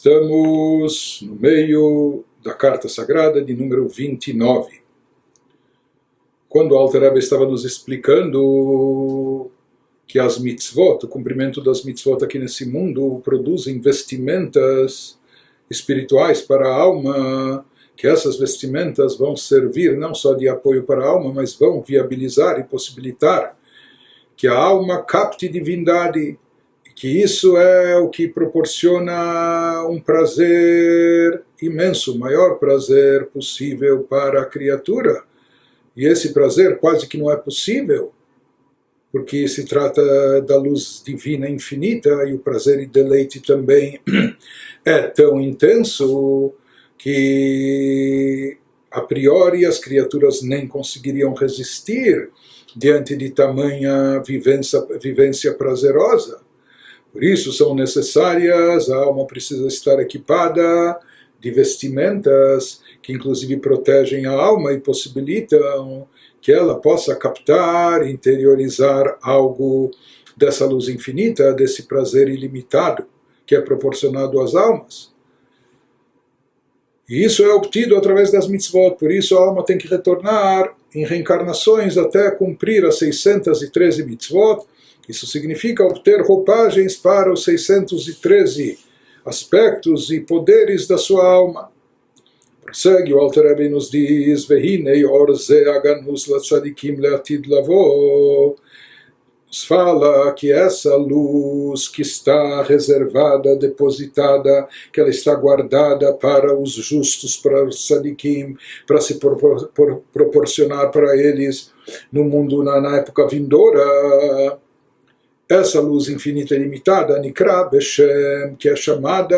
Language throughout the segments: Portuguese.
Estamos no meio da Carta Sagrada de número 29. Quando o Alter Rebbe estava nos explicando que as mitzvot, o cumprimento das mitzvot aqui nesse mundo, produzem vestimentas espirituais para a alma, que essas vestimentas vão servir não só de apoio para a alma, mas vão viabilizar e possibilitar que a alma capte divindade, que isso é o que proporciona um prazer imenso, o maior prazer possível para a criatura. E esse prazer quase que não é possível, porque se trata da luz divina infinita, e o prazer e deleite também é tão intenso que a priori as criaturas nem conseguiriam resistir diante de tamanha vivência prazerosa. Por isso são necessárias, a alma precisa estar equipada de vestimentas que inclusive protegem a alma e possibilitam que ela possa captar, interiorizar algo dessa luz infinita, desse prazer ilimitado que é proporcionado às almas. E isso é obtido através das mitzvot, por isso a alma tem que retornar em reencarnações até cumprir as 613 mitzvot. Isso significa obter roupagens para os 613 aspectos e poderes da sua alma. Prossegue, o Alter Rebbe nos diz: Vehinei or ze aganus latzadikim leatid lavo. Nos fala que essa luz que está reservada, depositada, que ela está guardada para os justos, para os tzadikim, para se proporcionar para eles no mundo, na época vindoura. Essa luz infinita e limitada, Nikra Beshem, que é chamada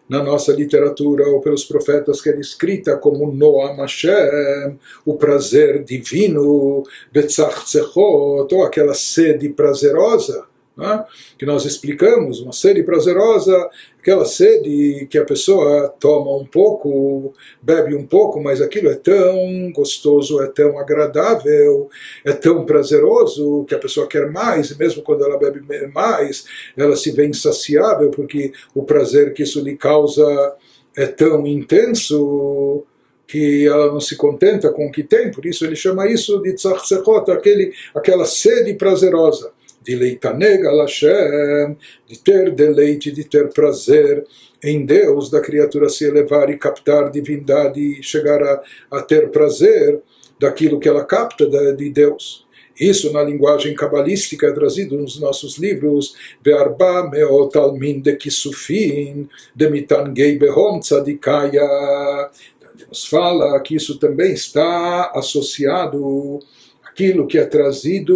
na nossa literatura ou pelos profetas, que é escrita como Noam Hashem, o prazer divino, Betzach Tzechot, ou aquela sede prazerosa, né? Que nós explicamos, uma sede prazerosa, aquela sede que a pessoa toma um pouco, bebe um pouco, mas aquilo é tão gostoso, é tão agradável, é tão prazeroso que a pessoa quer mais, e mesmo quando ela bebe mais, ela se vê insaciável, porque o prazer que isso lhe causa é tão intenso que ela não se contenta com o que tem. Por isso ele chama isso de tzach tzechot, aquela sede prazerosa. De leitaneg al Hashem, de ter deleite, de ter prazer em Deus, da criatura se elevar e captar divindade e chegar a ter prazer daquilo que ela capta de Deus. Isso na linguagem cabalística é trazido nos nossos livros, Ve'arba meot almin de kisufin, de mitangei behom tzadikaya. Nos fala que isso também está associado aquilo que é trazido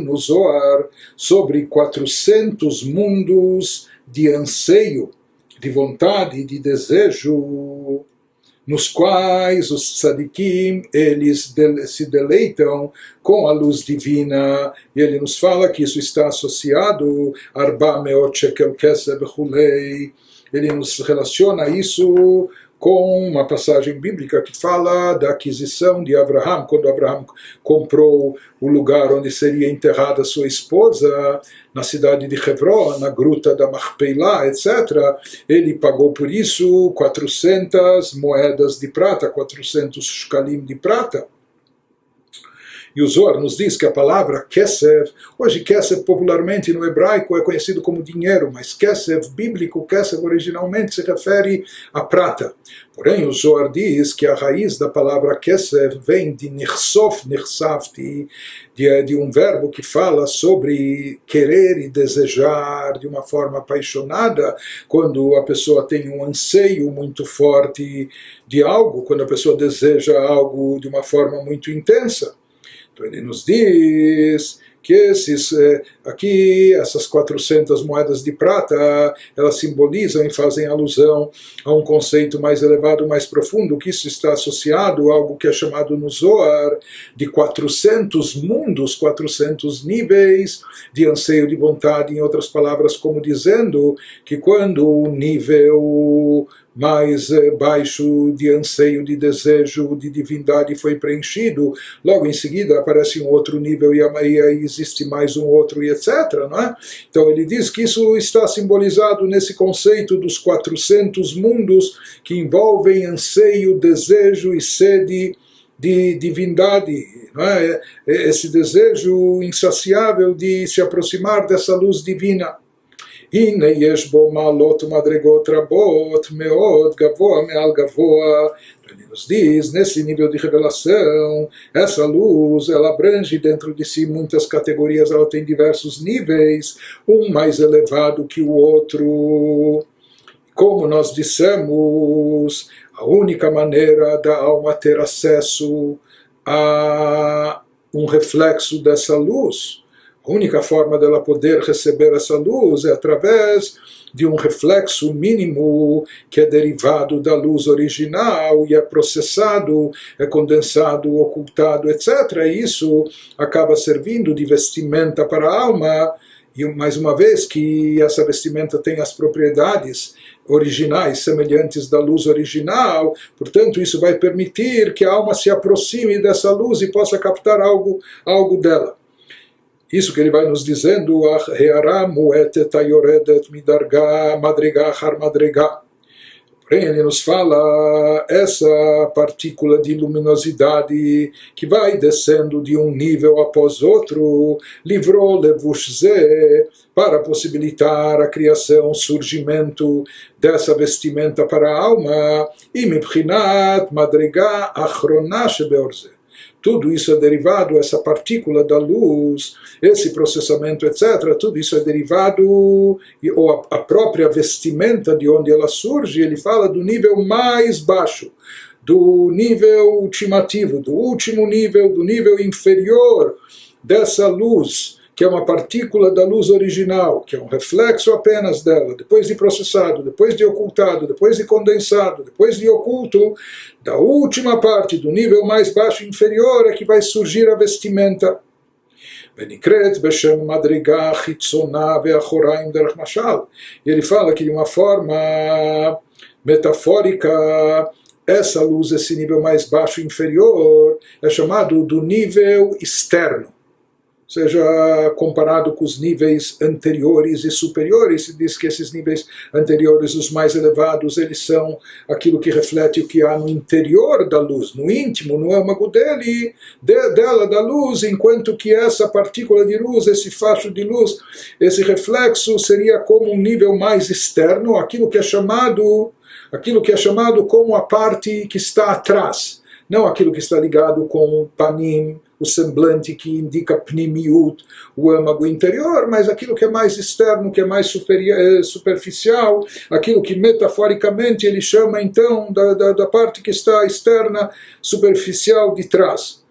no Zohar sobre 400 mundos de anseio, de vontade, de desejo, nos quais os tzadikim, eles se deleitam com a luz divina, e ele nos fala que isso está associado, Arba meot shekel kesef v'chulei, ele nos relaciona isso com uma passagem bíblica que fala da aquisição de Abraham, quando Abraham comprou o lugar onde seria enterrada sua esposa, na cidade de Hebron, na gruta da Machpelah, etc. Ele pagou por isso 400 moedas de prata, 400 shkalim de prata. E o Zohar nos diz que a palavra kesef, hoje kesef popularmente no hebraico é conhecido como dinheiro, mas kesef bíblico, kesef originalmente se refere à prata. Porém o Zohar diz que a raiz da palavra kesef vem de nirsof, nirsafti, de um verbo que fala sobre querer e desejar de uma forma apaixonada, quando a pessoa tem um anseio muito forte de algo, quando a pessoa deseja algo de uma forma muito intensa. Então ele nos diz que essas 400 moedas de prata, elas simbolizam e fazem alusão a um conceito mais elevado, mais profundo, que isso está associado a algo que é chamado no Zohar de 400 mundos, 400 níveis de anseio de vontade, em outras palavras, como dizendo que quando o nível mais baixo de anseio, de desejo, de divindade foi preenchido, logo em seguida aparece um outro nível e aí existe mais um outro e etc. Não é? Então ele diz que isso está simbolizado nesse conceito dos 400 mundos que envolvem anseio, desejo e sede de divindade, não é? Esse desejo insaciável de se aproximar dessa luz divina. הנה יש בו מעלות ומדרגות רבות מאוד גבוה מעל גבוה. Ele nos diz, nesse nível de revelação, essa luz, ela abrange dentro de si muitas categorias, ela tem diversos níveis, um mais elevado que o outro. Como nós dissemos, a única maneira da alma ter acesso a um reflexo dessa luz, a única forma dela poder receber essa luz é através de um reflexo mínimo que é derivado da luz original e é processado, é condensado, ocultado, etc. E isso acaba servindo de vestimenta para a alma, e mais uma vez que essa vestimenta tem as propriedades originais, semelhantes da luz original, portanto isso vai permitir que a alma se aproxime dessa luz e possa captar algo dela. Isso que ele vai nos dizendo, porém ele nos fala essa partícula de luminosidade que vai descendo de um nível após outro, livrou levushze, para possibilitar a criação, surgimento dessa vestimenta para a alma, e mibchinat madrega achrona shebeorze. Tudo isso é derivado, essa partícula da luz, esse processamento, etc., tudo isso é derivado, ou a própria vestimenta de onde ela surge, ele fala do nível mais baixo, do nível ultimativo, do último nível, do nível inferior dessa luz, que é uma partícula da luz original, que é um reflexo apenas dela, depois de processado, depois de ocultado, depois de condensado, depois de oculto, da última parte, do nível mais baixo e inferior, é que vai surgir a vestimenta. E ele fala que de uma forma metafórica, essa luz, esse nível mais baixo e inferior, é chamado do nível externo. Seja comparado com os níveis anteriores e superiores, se diz que esses níveis anteriores, os mais elevados, eles são aquilo que reflete o que há no interior da luz, no íntimo, no âmago dela, da luz, enquanto que essa partícula de luz, esse facho de luz, esse reflexo seria como um nível mais externo, aquilo que é chamado como a parte que está atrás, não aquilo que está ligado com o panim, o semblante que indica pnimiut, o âmago interior, mas aquilo que é mais externo, que é mais superficial, aquilo que metaforicamente ele chama então da parte que está externa, superficial de trás.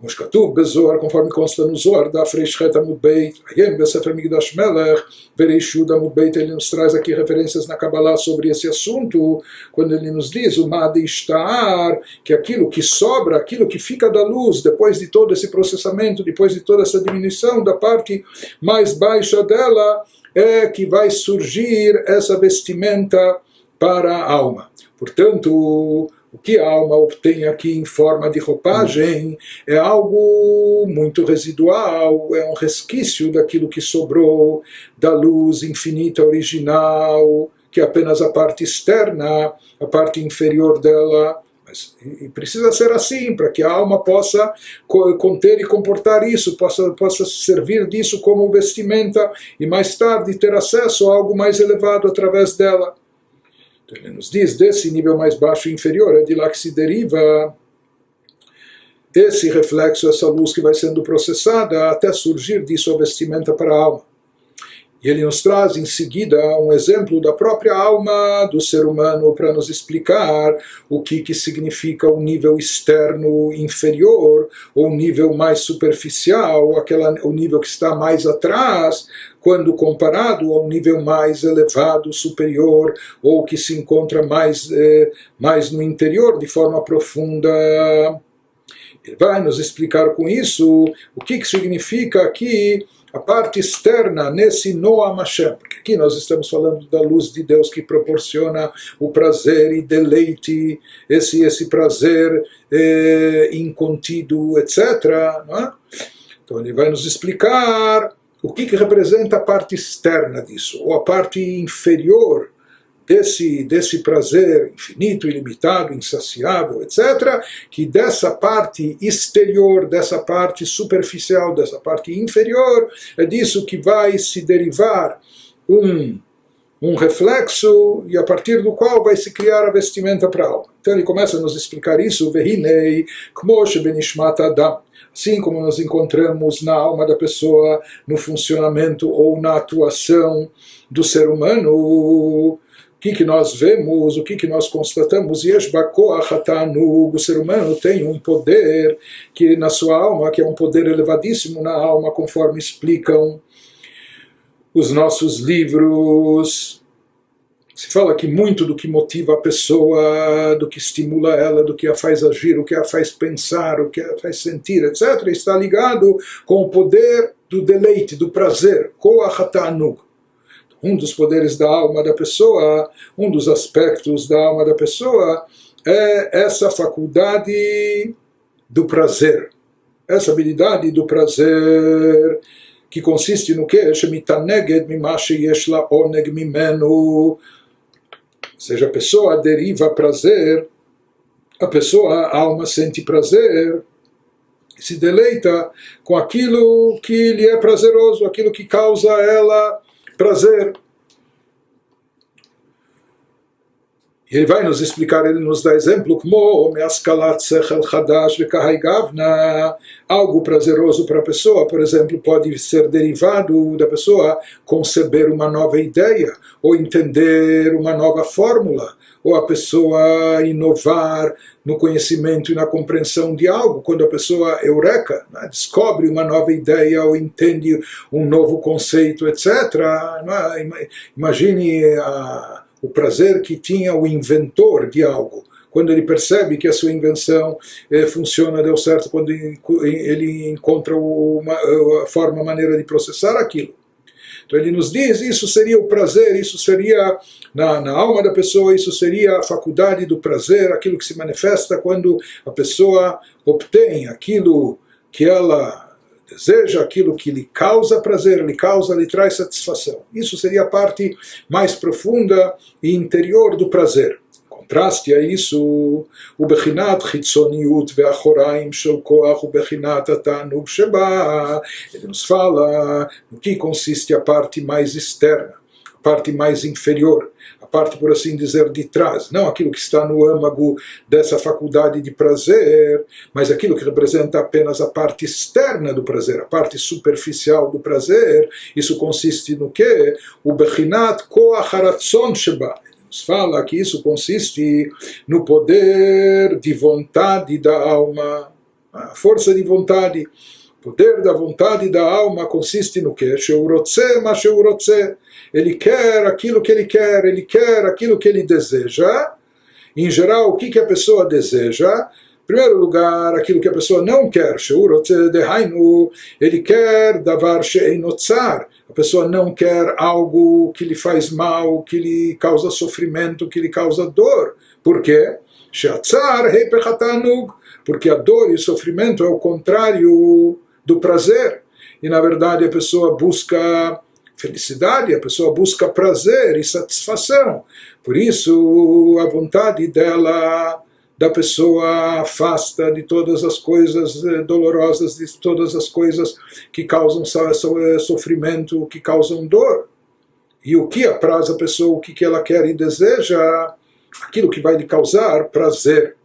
כמו שכתוב בזוהר, conforme consta no Zohar, דף ר"ח עמוד בית, עיין בספר מקדש מלך, וריש י' עמוד בית, ele nos traz aqui referências na Kabbalah sobre esse assunto, quando ele nos diz, o Madi Ishtar, que aquilo que sobra, aquilo que fica da luz, depois de todo esse processamento, depois de toda essa diminuição da parte mais baixa dela, é que vai surgir essa vestimenta para a alma. Portanto, o que a alma obtém aqui em forma de roupagem é algo muito residual, é um resquício daquilo que sobrou da luz infinita original, que é apenas a parte externa, a parte inferior dela. E precisa ser assim, para que a alma possa conter e comportar isso, possa servir disso como vestimenta e mais tarde ter acesso a algo mais elevado através dela. Ele nos diz, desse nível mais baixo e inferior, é de lá que se deriva esse reflexo, essa luz que vai sendo processada até surgir disso a vestimenta para a alma. E ele nos traz em seguida um exemplo da própria alma do ser humano para nos explicar o que significa o nível externo inferior, ou o nível mais superficial, o nível que está mais atrás, quando comparado ao nível mais elevado, superior, ou que se encontra mais no interior, de forma profunda. Ele vai nos explicar com isso o que significa aqui a parte externa nesse Noam Hashem, porque aqui nós estamos falando da luz de Deus que proporciona o prazer e deleite, esse prazer incontido, etc. Não é? Então ele vai nos explicar o que representa a parte externa disso, ou a parte inferior desse prazer infinito, ilimitado, insaciável, etc., que dessa parte exterior, dessa parte superficial, dessa parte inferior, é disso que vai se derivar um reflexo, e a partir do qual vai se criar a vestimenta para a alma. Então ele começa a nos explicar isso, Vehinei, Kmo shebenishmat Adam. Assim como nós encontramos na alma da pessoa, no funcionamento ou na atuação do ser humano, o que nós vemos, o que nós constatamos, o ser humano tem um poder que na sua alma, que é um poder elevadíssimo na alma, conforme explicam os nossos livros. Se fala que muito do que motiva a pessoa, do que estimula ela, do que a faz agir, o que a faz pensar, o que a faz sentir, etc., está ligado com o poder do deleite, do prazer, Koach Ta'anug. Um dos poderes da alma da pessoa, um dos aspectos da alma da pessoa é essa faculdade do prazer, essa habilidade do prazer, que consiste no quê? Shemitaneged mima sheyesh la oneg mimenu. Ou seja, a pessoa deriva prazer, a alma sente prazer, se deleita com aquilo que lhe é prazeroso, aquilo que causa a ela prazer. E ele vai nos explicar, ele nos dá exemplo, como algo prazeroso para a pessoa, por exemplo, pode ser derivado da pessoa conceber uma nova ideia, ou entender uma nova fórmula, ou a pessoa inovar no conhecimento e na compreensão de algo, quando a pessoa eureka, né, descobre uma nova ideia ou entende um novo conceito, etc. Imagine o prazer que tinha o inventor de algo, quando ele percebe que a sua invenção funciona, deu certo, quando ele encontra a maneira de processar aquilo. Então ele nos diz, isso seria o prazer, isso seria na alma da pessoa, isso seria a faculdade do prazer, aquilo que se manifesta quando a pessoa obtém aquilo que ela deseja, aquilo que lhe causa prazer, lhe traz satisfação. Isso seria a parte mais profunda e interior do prazer. Contraste a isso, o bechinat chitzoniut ve'achoraim shel koach, o bechinat atanug sheba. Ele nos fala no que consiste a parte mais externa, a parte mais inferior, a parte, por assim dizer, de trás, não aquilo que está no âmago dessa faculdade de prazer, mas aquilo que representa apenas a parte externa do prazer, a parte superficial do prazer. Isso consiste no quê? O bechinat koach haratzon sheba. Fala que isso consiste no poder de vontade da alma, a força de vontade. O poder da vontade da alma consiste no quê? Ele quer aquilo que ele quer aquilo que ele deseja. Em geral, o que a pessoa deseja? Em primeiro lugar, aquilo que a pessoa não quer. Ele quer davar she'einotzar. A pessoa não quer algo que lhe faz mal, que lhe causa sofrimento, que lhe causa dor. Por quê? Porque a dor e o sofrimento é o contrário do prazer. E na verdade a pessoa busca felicidade, a pessoa busca prazer e satisfação. Por isso a vontade da pessoa afasta de todas as coisas dolorosas, de todas as coisas que causam sofrimento, que causam dor. E o que apraz a pessoa, o que ela quer e deseja, aquilo que vai lhe causar prazer.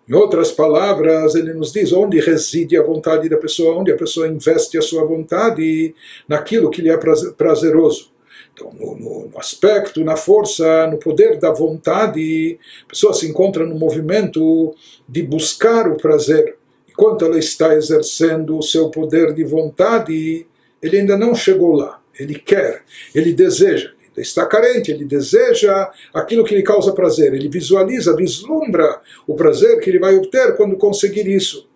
Em outras palavras, ele nos diz onde reside a vontade da pessoa, onde a pessoa investe a sua vontade naquilo que lhe é prazeroso. Então, no aspecto, na força, no poder da vontade, a pessoa se encontra no movimento de buscar o prazer. Enquanto ela está exercendo o seu poder de vontade, ele ainda não chegou lá. Ele quer, ele deseja, ele está carente, ele deseja aquilo que lhe causa prazer. Ele visualiza, vislumbra o prazer que ele vai obter quando conseguir isso.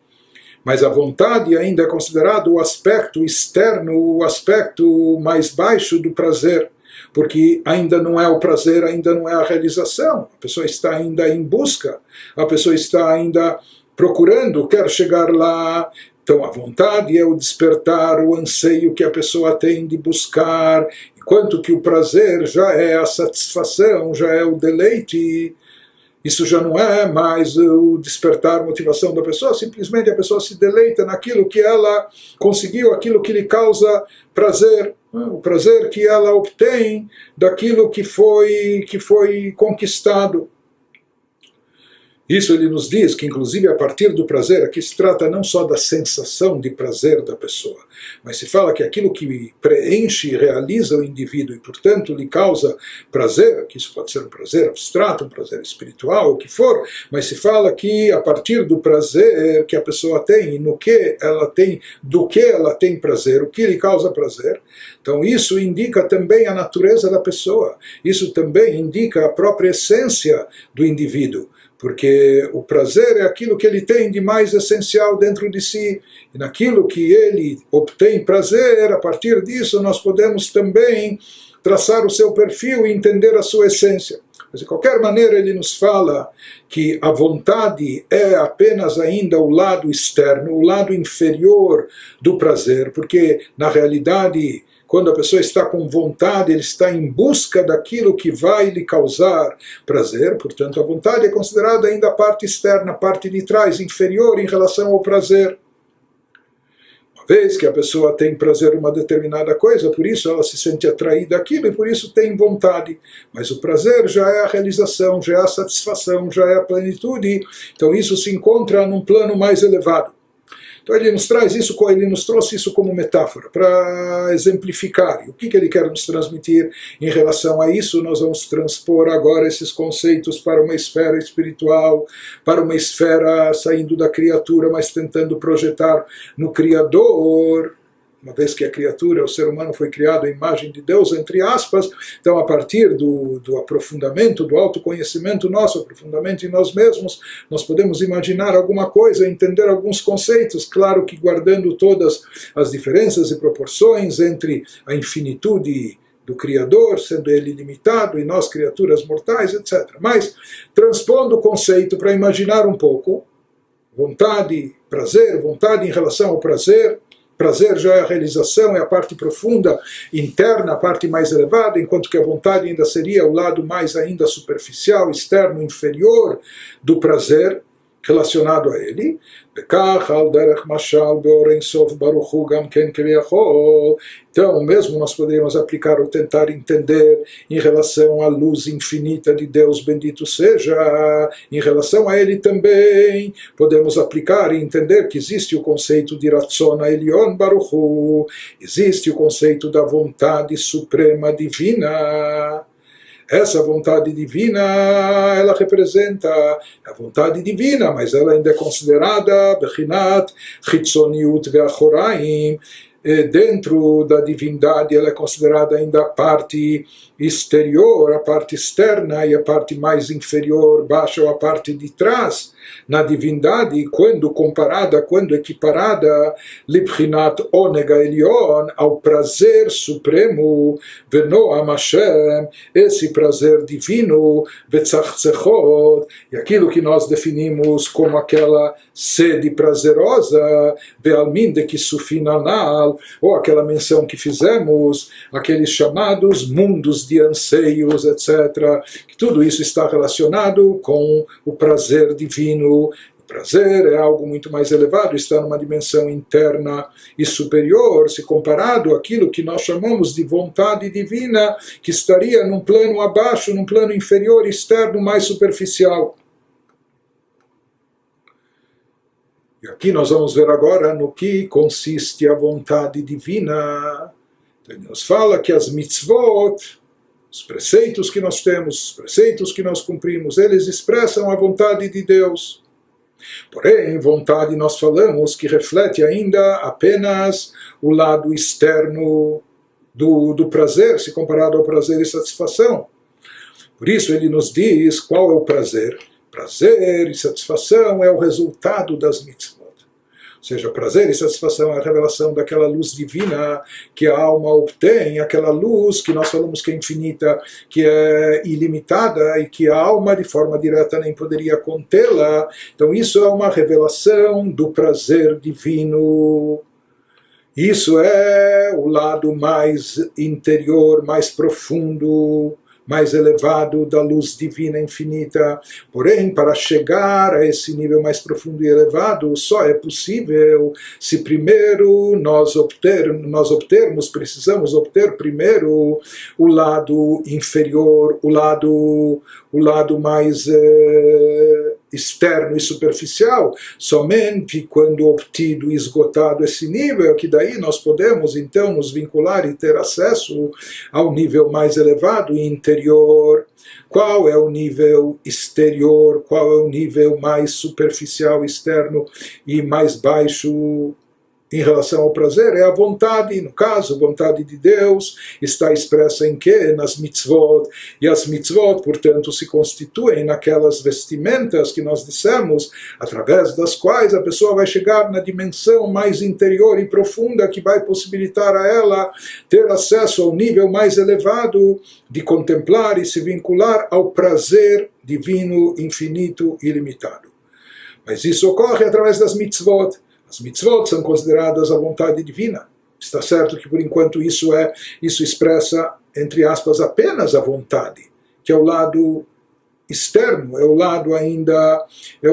Mas a vontade ainda é considerado o aspecto externo, o aspecto mais baixo do prazer, porque ainda não é o prazer, ainda não é a realização. A pessoa está ainda em busca, a pessoa está ainda procurando, quer chegar lá. Então a vontade é o despertar, o anseio que a pessoa tem de buscar, enquanto que o prazer já é a satisfação, já é o deleite. Isso já não é mais o despertar a motivação da pessoa, simplesmente a pessoa se deleita naquilo que ela conseguiu, aquilo que lhe causa prazer, o prazer que ela obtém daquilo que foi conquistado. Isso ele nos diz que, inclusive, a partir do prazer, aqui se trata não só da sensação de prazer da pessoa, mas se fala que aquilo que preenche e realiza o indivíduo e, portanto, lhe causa prazer, que isso pode ser um prazer abstrato, um prazer espiritual, o que for, mas se fala que a partir do prazer que a pessoa tem e no que ela tem, do que ela tem prazer, o que lhe causa prazer, então isso indica também a natureza da pessoa, isso também indica a própria essência do indivíduo. Porque o prazer é aquilo que ele tem de mais essencial dentro de si. E naquilo que ele obtém prazer, a partir disso nós podemos também traçar o seu perfil e entender a sua essência. Mas de qualquer maneira ele nos fala que a vontade é apenas ainda o lado externo, o lado inferior do prazer. Porque na realidade, quando a pessoa está com vontade, ele está em busca daquilo que vai lhe causar prazer. Portanto, a vontade é considerada ainda a parte externa, a parte de trás, inferior em relação ao prazer. Uma vez que a pessoa tem prazer em uma determinada coisa, por isso ela se sente atraída àquilo e por isso tem vontade. Mas o prazer já é a realização, já é a satisfação, já é a plenitude. Então isso se encontra num plano mais elevado. Então ele nos traz isso, ele nos trouxe isso como metáfora, para exemplificar. E o que ele quer nos transmitir em relação a isso? Nós vamos transpor agora esses conceitos para uma esfera espiritual, para uma esfera saindo da criatura, mas tentando projetar no Criador. Uma vez que a criatura, o ser humano foi criado à imagem de Deus, entre aspas, então a partir do aprofundamento, do autoconhecimento nosso, aprofundamento em nós mesmos, nós podemos imaginar alguma coisa, entender alguns conceitos, claro que guardando todas as diferenças e proporções entre a infinitude do Criador, sendo ele limitado, e nós, criaturas mortais, etc. Mas, transpondo o conceito para imaginar um pouco, vontade, prazer, vontade em relação ao prazer. Prazer já é a realização, é a parte profunda, interna, a parte mais elevada, enquanto que a vontade ainda seria o lado mais ainda superficial, externo, inferior do prazer relacionado a ele. Então, mesmo nós poderíamos aplicar ou tentar entender em relação à luz infinita de Deus, bendito seja, em relação a ele também, podemos aplicar e entender que existe o conceito de Ratzon Elion Baruch Hu, existe o conceito da vontade suprema divina. Essa vontade divina, ela representa a vontade divina, mas ela ainda é considerada Bechinat Chitzoniut Ve'achoraim. Dentro da divindade ela é considerada ainda a parte exterior, a parte externa, e a parte mais inferior, baixa, ou a parte de trás. Na divindade, quando comparada, quando equiparada, Libchinat Onega Elion, ao prazer supremo, Venoam Hashem, esse prazer divino, Betzachzechot, e aquilo que nós definimos como aquela sede prazerosa, Bealmin de Kisufinanal, ou aquela menção que fizemos, aqueles chamados mundos de anseios, etc. Que tudo isso está relacionado com o prazer divino. O prazer é algo muito mais elevado, está numa dimensão interna e superior, se comparado àquilo que nós chamamos de vontade divina, que estaria num plano abaixo, num plano inferior, externo, mais superficial. E aqui nós vamos ver agora no que consiste a vontade divina. Ele nos fala que as mitzvot, os preceitos que nós temos, os preceitos que nós cumprimos, eles expressam a vontade de Deus. Porém, vontade nós falamos que reflete ainda apenas o lado externo do prazer, se comparado ao prazer e satisfação. Por isso ele nos diz qual é o prazer. Prazer e satisfação é o resultado das mitzvot. Ou seja, prazer e satisfação é a revelação daquela luz divina que a alma obtém, aquela luz que nós falamos que é infinita, que é ilimitada e que a alma de forma direta nem poderia contê-la. Então isso é uma revelação do prazer divino. Isso é o lado mais interior, mais profundo, mais elevado da luz divina infinita. Porém, para chegar a esse nível mais profundo e elevado, só é possível se primeiro nós obtermos, precisamos obter primeiro o lado inferior, o lado mais externo e superficial. Somente quando obtido e esgotado esse nível, que daí nós podemos então nos vincular e ter acesso ao nível mais elevado e interior. Qual é o nível exterior? Qual é o nível mais superficial, externo e mais baixo em relação ao prazer? É a vontade, no caso, a vontade de Deus está expressa em quê? Nas mitzvot. E as mitzvot, portanto, se constituem naquelas vestimentas que nós dissemos, através das quais a pessoa vai chegar na dimensão mais interior e profunda que vai possibilitar a ela ter acesso ao nível mais elevado de contemplar e se vincular ao prazer divino, infinito e ilimitado. Mas isso ocorre através das mitzvot. As mitzvot são consideradas a vontade divina. Está certo que por enquanto isso expressa, entre aspas, apenas a vontade, que é o lado externo, é o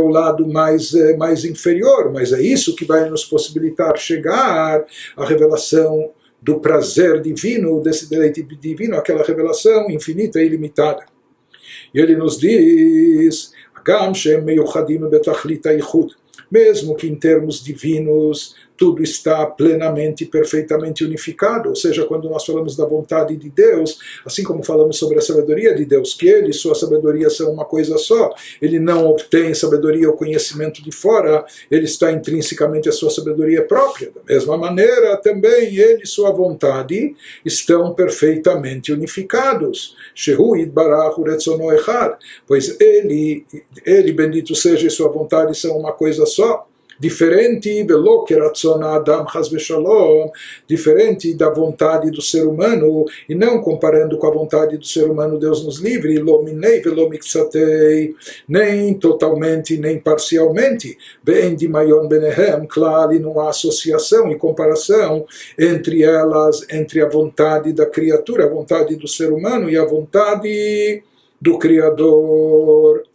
lado mais inferior, mas é isso que vai nos possibilitar chegar à revelação do prazer divino, desse deleite divino, aquela revelação infinita e ilimitada. E ele nos diz, Agam shem meyuchadim betachlit hayichud, mesmo que em termos divinos tudo está plenamente e perfeitamente unificado, ou seja, quando nós falamos da vontade de Deus, assim como falamos sobre a sabedoria de Deus, que ele e sua sabedoria são uma coisa só, ele não obtém sabedoria ou conhecimento de fora, ele está intrinsecamente a sua sabedoria própria. Da mesma maneira, também ele e sua vontade estão perfeitamente unificados. Shehu Yitbarach Uretzono Echad, pois ele, bendito seja, e sua vontade são uma coisa só. Diferente diferente da vontade do ser humano, e não comparando com a vontade do ser humano, Deus nos livre, nem totalmente, nem parcialmente, claro, e não há associação e comparação entre elas, entre a vontade da criatura, a vontade do ser humano e a vontade do Criador.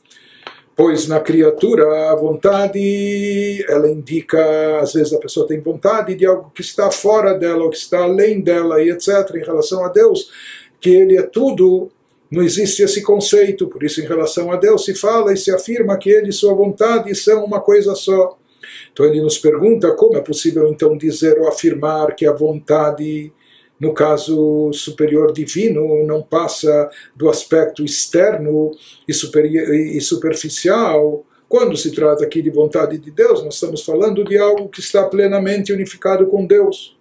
Pois na criatura a vontade, ela indica, às vezes a pessoa tem vontade de algo que está fora dela, ou que está além dela, e etc. Em relação a Deus, que ele é tudo, não existe esse conceito. Por isso, em relação a Deus, se fala e se afirma que ele e sua vontade são uma coisa só. Então ele nos pergunta como é possível então dizer ou afirmar que a vontade, no caso superior divino, não passa do aspecto externo e superficial. Quando se trata aqui de vontade de Deus, nós estamos falando de algo que está plenamente unificado com Deus.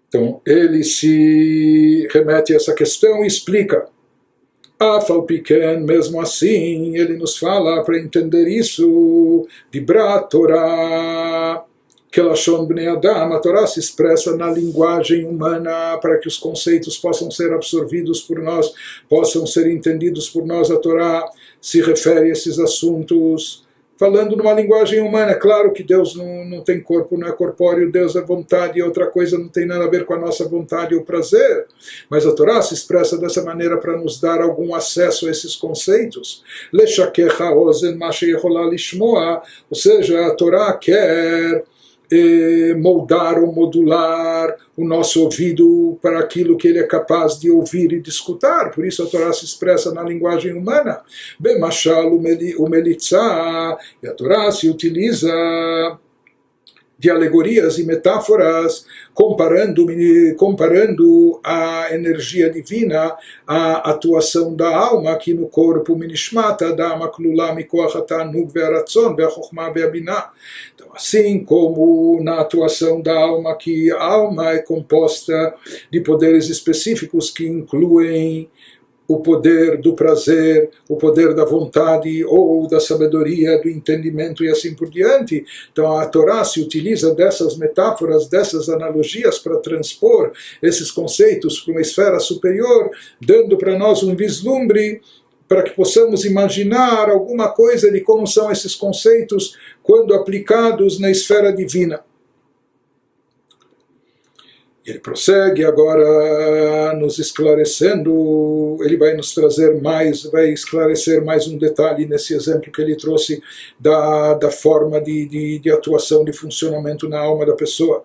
Então, ele se remete a essa questão e explica. Afal Piken, mesmo assim, ele nos fala para entender isso, de Torah, que Lashon Bnei Adam, a Torá se expressa na linguagem humana para que os conceitos possam ser absorvidos por nós, possam ser entendidos por nós. A Torá se refere a esses assuntos falando numa linguagem humana. Claro que Deus não tem corpo, não é corpóreo, Deus é vontade, e outra coisa não tem nada a ver com a nossa vontade ou prazer. Mas a Torá se expressa dessa maneira para nos dar algum acesso a esses conceitos. Leshakecha ozen ma sheyechola lishmoa, ou seja, a Torá quer moldar ou modular o nosso ouvido para aquilo que ele é capaz de ouvir e de escutar. Por isso a Torá se expressa na linguagem humana. Bemashal umelitzah, e a Torá se utiliza de alegorias e metáforas, comparando a energia divina à atuação da alma aqui no corpo. Então, assim como na atuação da alma aqui, a alma é composta de poderes específicos que incluem o poder do prazer, o poder da vontade ou da sabedoria, do entendimento e assim por diante. Então a Torá se utiliza dessas metáforas, dessas analogias para transpor esses conceitos para uma esfera superior, dando para nós um vislumbre para que possamos imaginar alguma coisa de como são esses conceitos quando aplicados na esfera divina. Ele prossegue agora nos esclarecendo, ele vai nos trazer mais, vai esclarecer mais um detalhe nesse exemplo que ele trouxe da forma de atuação, de funcionamento na alma da pessoa.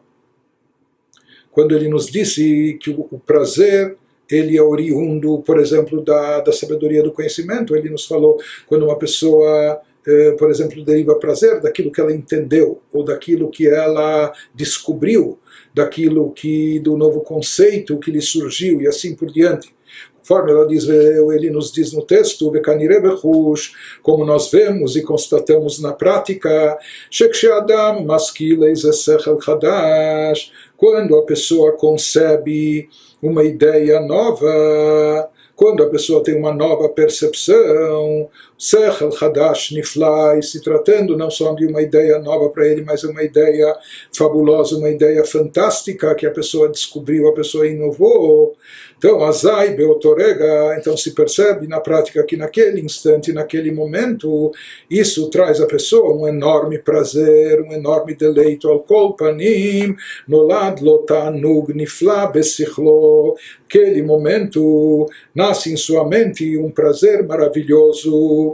Quando ele nos disse que o prazer, ele é oriundo, por exemplo, da sabedoria do conhecimento, ele nos falou quando uma pessoa, por exemplo, deriva prazer daquilo que ela entendeu, ou daquilo que ela descobriu, daquilo que, do novo conceito que lhe surgiu, e assim por diante. Conforme ele nos diz no texto, como nós vemos e constatamos na prática, quando a pessoa concebe uma ideia nova, quando a pessoa tem uma nova percepção, Sechel Hadash Niflai, se tratando não só de uma ideia nova para ele, mas uma ideia fabulosa, uma ideia fantástica que a pessoa descobriu, a pessoa inovou. Então, Azai Beotorega, então se percebe na prática que naquele instante, naquele momento, isso traz à pessoa um enorme prazer, um enorme deleito al kol panim, nolad lo ta'anug nifla besichlo. Aquele momento nasce em sua mente um prazer maravilhoso.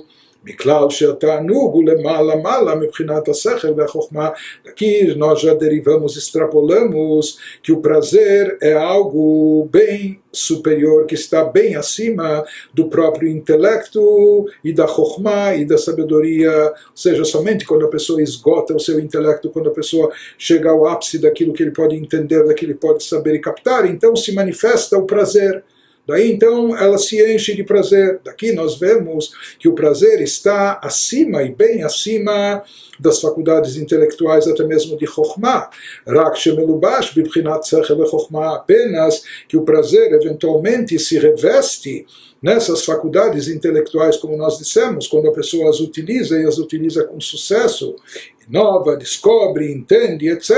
מכלל שהתענוג הוא למעלה מבחינת השכל והחוכמה. Aqui nós já derivamos, extrapolamos que o prazer é algo bem superior, que está bem acima do próprio intelecto e da chokhmah e da sabedoria, ou seja, somente quando a pessoa esgota o seu intelecto, quando a pessoa chega ao ápice daquilo que ele pode entender, daquilo que ele pode saber e captar, então se manifesta o prazer. Daí então ela se enche de prazer. Daqui nós vemos que o prazer está acima e bem acima das faculdades intelectuais, até mesmo de Chokhmah. Rak shemelubash bibchinat sechel vechokhmah, apenas que o prazer eventualmente se reveste nessas faculdades intelectuais, como nós dissemos, quando a pessoa as utiliza e as utiliza com sucesso, inova, descobre, entende, etc.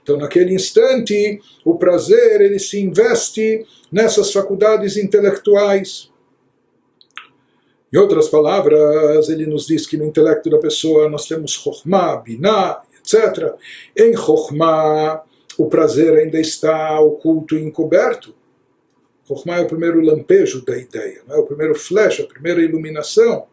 Então naquele instante o prazer ele se investe nessas faculdades intelectuais. Em outras palavras, ele nos diz que no intelecto da pessoa nós temos Chokhmah, Binah, etc. Em Chokhmah, o prazer ainda está oculto e encoberto. Chokhmah é o primeiro lampejo da ideia, não é? O primeiro flash, a primeira iluminação.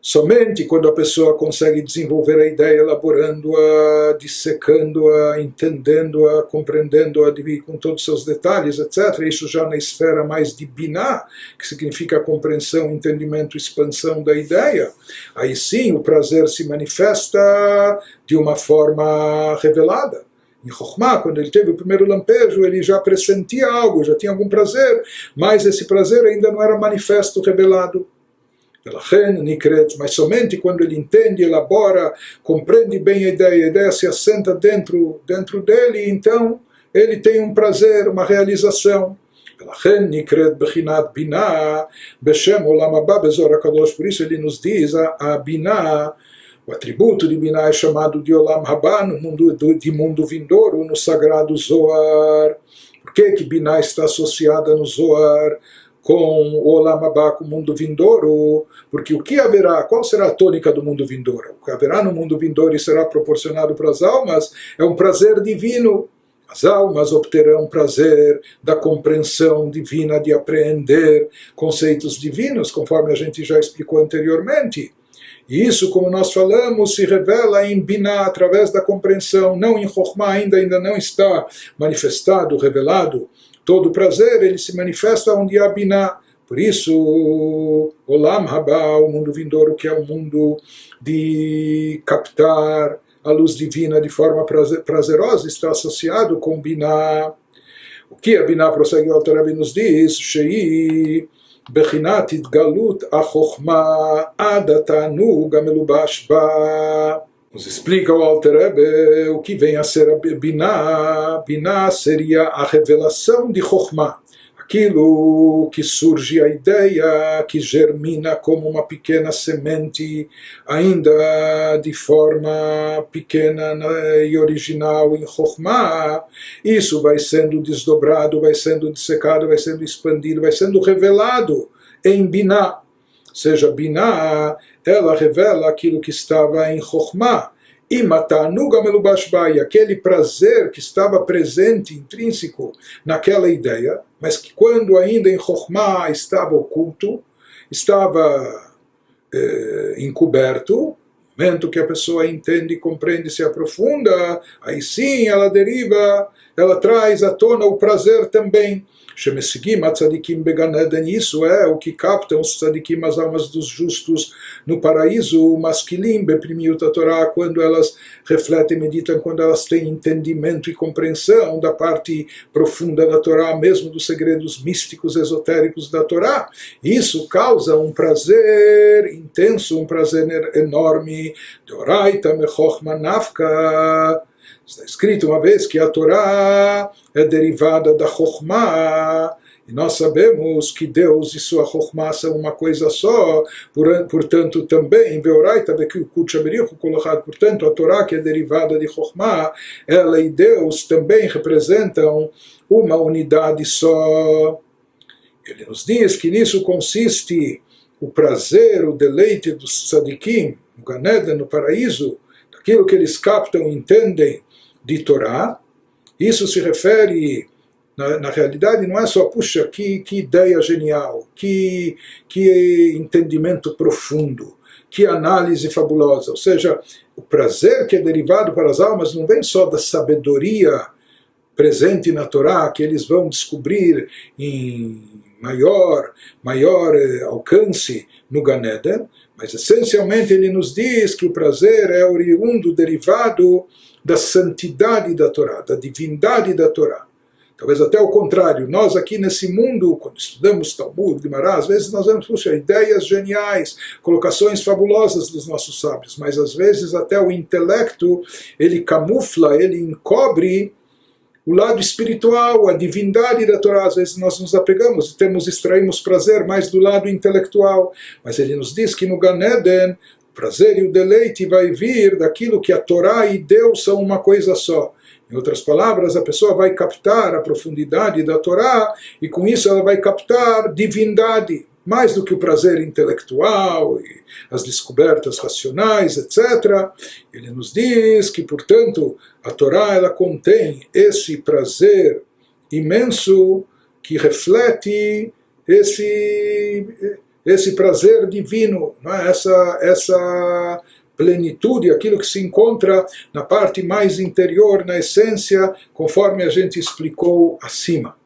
Somente quando a pessoa consegue desenvolver a ideia, elaborando-a, dissecando-a, entendendo-a, compreendendo-a com todos os seus detalhes, etc. Isso já na esfera mais de Binah, que significa compreensão, entendimento, expansão da ideia. Aí sim o prazer se manifesta de uma forma revelada. Em Chokhmah, quando ele teve o primeiro lampejo, ele já pressentia algo, já tinha algum prazer, mas esse prazer ainda não era manifesto, revelado. Mas somente quando ele entende, elabora, compreende bem a ideia se assenta dentro dele, então ele tem um prazer, uma realização. Por isso ele nos diz a Binah, o atributo de Binah é chamado de Olam Haba, no mundo vindouro, no sagrado Zohar. Por que Binah está associada no Zohar com o Olam Haba, com o mundo vindouro? Porque o que haverá, qual será a tônica do mundo vindouro? O que haverá no mundo vindouro e será proporcionado para as almas é um prazer divino. As almas obterão prazer da compreensão divina, de apreender conceitos divinos, conforme a gente já explicou anteriormente. E isso, como nós falamos, se revela em Binah, através da compreensão, não em Chokhmah, ainda não está manifestado, revelado. Todo prazer, ele se manifesta onde há Binah. Por isso, Olam Haba, o mundo vindouro, que é o mundo de captar a luz divina de forma prazerosa, está associado com Binah. O que a Binah, prossegue o Alter Rebbe nos diz, Shei Bechinat Itgalut HaChokhmah Ad HaTa'anug HaMelubash Ba. Nos explica o Alter Rebbe o que vem a ser a Binah. Binah seria a revelação de Chokhmah. aquilo que surge a ideia, que germina como uma pequena semente, ainda de forma pequena e original em Chokhmah, isso vai sendo desdobrado, vai sendo dissecado, vai sendo expandido, vai sendo revelado em Binah. Ou seja, Binah, ela revela aquilo que estava em Chokhmah. E Matanuga Melubash Bai, aquele prazer que estava presente, intrínseco naquela ideia, mas que quando ainda em Chokhmah estava oculto, estava encoberto, no momento que a pessoa entende, compreende, se aprofunda, aí sim ela deriva, ela traz à tona o prazer também. Shemesigim atzadikim began eden, isso é o que captam os tzadikim, as almas dos justos no paraíso, masquilim beprimiut a Torá, quando elas refletem, meditam, quando elas têm entendimento e compreensão da parte profunda da Torá, mesmo dos segredos místicos, esotéricos da Torá. Isso causa um prazer intenso, um prazer enorme. Deoraita mechochma nafka. Está escrito uma vez que a Torá é derivada da Chokhmah, e nós sabemos que Deus e sua Chokhmah são uma coisa só, portanto também, portanto a Torá que é derivada de Chokhmah, ela e Deus também representam uma unidade só. Ele nos diz que nisso consiste o prazer, o deleite dos tzadikim, no Gan Eden, no paraíso, daquilo que eles captam e entendem de Torá. Isso se refere, na realidade, não é só, puxa, que ideia genial, que entendimento profundo, que análise fabulosa. Ou seja, o prazer que é derivado para as almas não vem só da sabedoria presente na Torá, que eles vão descobrir em maior alcance no Gan Eden, mas essencialmente ele nos diz que o prazer é oriundo, derivado da santidade da Torá, da divindade da Torá. Talvez até o contrário, nós aqui nesse mundo, quando estudamos Talmud, Guimarães, às vezes nós vemos, puxa, ideias geniais, colocações fabulosas dos nossos sábios, mas às vezes até o intelecto, ele camufla, ele encobre o lado espiritual, a divindade da Torá. Às vezes nós nos apegamos e extraímos prazer mais do lado intelectual, mas ele nos diz que no Gan Eden, o prazer e o deleite vai vir daquilo que a Torá e Deus são uma coisa só. Em outras palavras, a pessoa vai captar a profundidade da Torá e com isso ela vai captar divindade, mais do que o prazer intelectual e as descobertas racionais, etc. Ele nos diz que, portanto, a Torá ela contém esse prazer imenso que reflete esse prazer divino, não é? Essa plenitude, aquilo que se encontra na parte mais interior, na essência, conforme a gente explicou acima.